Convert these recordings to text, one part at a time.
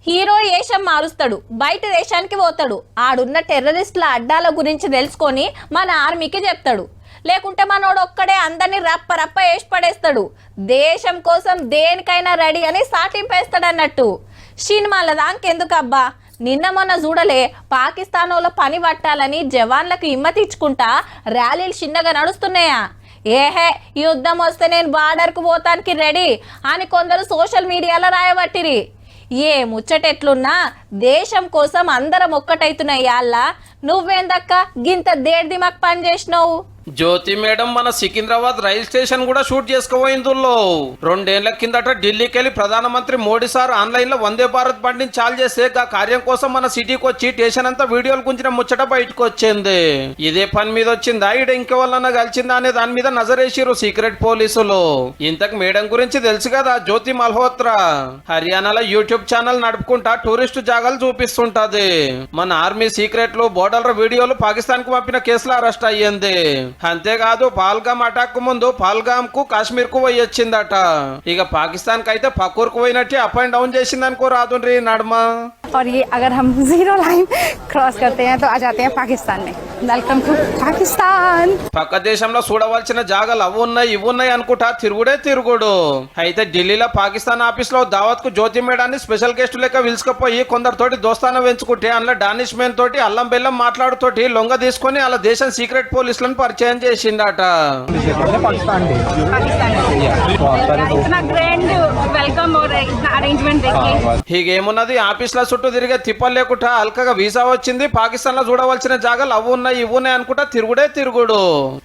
Hero దేశం మారుస్తాడు, బయట దేశానికి పోతాడు, ఆడున్న టెర్రరిస్టుల అడ్డాల గురించి తెలుసుకొని మన ఆర్మీకి చెప్తాడు. లేకుంటే మనోడు ఒక్కడే అందరినీ రప్ప రప్ప వేసి పడేస్తాడు. దేశం కోసం దేనికైనా రెడీ అని సాటింపేస్తాడు అన్నట్టు. సినిమాల దానికెందుకబ్బా, నిన్న మొన్న చూడలే పాకిస్తాన్ వాళ్ళ పని పట్టాలని జవాన్లకు హిమ్మతిచ్చుకుంటా ర్యాలీలు చిన్నగా నడుస్తున్నాయా? ఏహే యుద్ధం వస్తే నేను బార్డర్కు పోతానికి రెడీ అని కొందరు సోషల్ మీడియాలో రాయబట్టిరి. ఏ ముచ్చటెట్లున్నా దేశం కోసం అందరం ఒక్కటైతున్నాయి. అల్ల నువ్వేందక్క గింత దేడిది మాకు పని చేసినావు? జ్యోతి మేడం మన సికింద్రాబాద్ రైల్ స్టేషన్ కూడా షూట్ చేసుకోబోయిందుల్లో. 2 ఏళ్ల కిందట ఢిల్లీకి వెళ్లి ప్రధానమంత్రి మోడీ సార్ ఆన్లైన్ లో వందే భారత్ బండిని చాలు చేసే ఆ కార్యం కోసం మన సిటీకి వచ్చి స్టేషన్ అంతా వీడియోలు గుంచిన ముచ్చట బయటకు వచ్చింది. ఇదే పని మీద వచ్చిందా ఈడ ఇంకెవరన్నా కలిసిందా అనే దాని మీద నజరేసిరు సీక్రెట్ పోలీసులు. ఇంతకు మేడం గురించి తెలుసు కదా, జ్యోతి మల్హోత్రా హర్యానాలో యూట్యూబ్ ఛానల్ నడుపుకుంటా టూరిస్ట్ జాగాలు చూపిస్తుంటది. మన ఆర్మీ సీక్రెట్లు బోర్డర్ వీడియోలు పాకిస్తాన్ కు పంపిన కేసులో అరెస్ట్ అయ్యింది. అంతేకాదు పహల్గామ్ అటాక్ ముందు పహల్గామ్ కు కాశ్మీర్ కు పోయి వచ్చిందట. ఇక పాకిస్తాన్ కి అయితే పక్కూరుకు పోయినట్టు అప్ అండ్ డౌన్ చేసింది అనుకో రాదుండ్రి నడమ. और ये अगर हम 0 लाइन क्रॉस करते हैं तो आ जाते हैं पाकिस्तान में. Welcome to Pakistan. పక్క దేశంలో చూడవలసిన జాగాలు అవి ఉన్నాయి ఇవి ఉన్నాయి అనుకుంటా తిరుగుడే తిరుగుడు. అయితే ఢిల్లీలో పాకిస్తాన్ ఆఫీస్ లో దావత్ కు జ్యోతి మేడాన్ని స్పెషల్ గెస్ట్ లెక్క పిలుచుకుపోయి కొందరితోటి దోస్తానం పెంచుకుంటే అందులో డానిష్ మెన్ తోటి అల్లం బెల్లం మాట్లాడుతోటి లొంగ తీసుకుని అలా దేశం సీక్రెట్ పోలీసులను పరిచయం చేసిందట. హీగేమున్నది ఆఫీస్ లో చుట్టూ తిరిగే తిప్పలు లేకుండా అల్కగా వీసా వచ్చింది. పాకిస్తాన్ లో చూడవలసిన జాగాలు అవి ఉన్నాయి ఇవి ఉన్నాయి అనుకుంటా తిరుగుడే తిరుగుడు.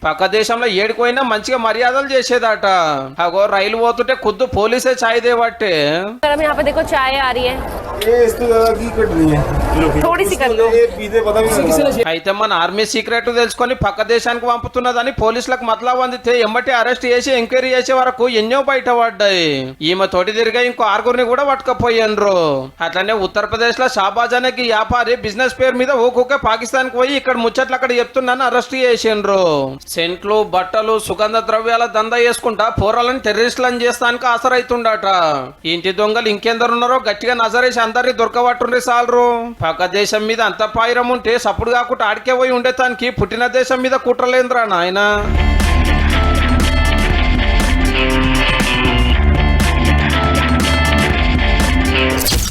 పక్క దేశంలో ఏడుకోయినా మంచిగా మర్యాదలు చేసేదట. అగో రైలు పోతుంటే ఖుద్దు పోలీసే చాయ్ దేవట్టే. అయితే మన ఆర్మీ సీక్రెట్ తెలుసుకొని పక్క దేశానికి పంపుతున్నదని పోలీసులకు మతలబు అందితే ఎంబటి అరెస్ట్ చేసి ఎంక్వైరీ చేసే వరకు ఎన్నో బయట పడ్డాయి. ఈమె తోటి తిరిగా ఇంకో 6గురిని కూడా పట్టుకపోయిండ్రు. అట్లనే ఉత్తరప్రదేశ్ లో షాబాజ్ అనే వ్యాపారి బిజినెస్ పేరు మీద ఊకే పాకిస్తాన్ కు పోయి ఇక్కడ ముచ్చట్లు అక్కడ చెప్తున్నాను అరెస్ట్ చేసిండ్రు. సెంట్లు బట్టలు సుగంధ ద్రవ్యాల దందా చేసుకుంటా పోరాలని టెర్రరిస్టులను చేస్తానికి ఆసరైతుండట. ఇంటి దొంగలు ఇంకెందరున్నారో గట్టిగా నజరేసి అందరినీ దొరకబట్టుండ్రి సాలరు. పక్క దేశం మీద అంత పాయిరం ఉంటే సప్పుడు కాకుండా ఆడికే పోయి ఉండేతానికి పుట్టిన దేశం మీద కుట్రలేంద్రా నాయన.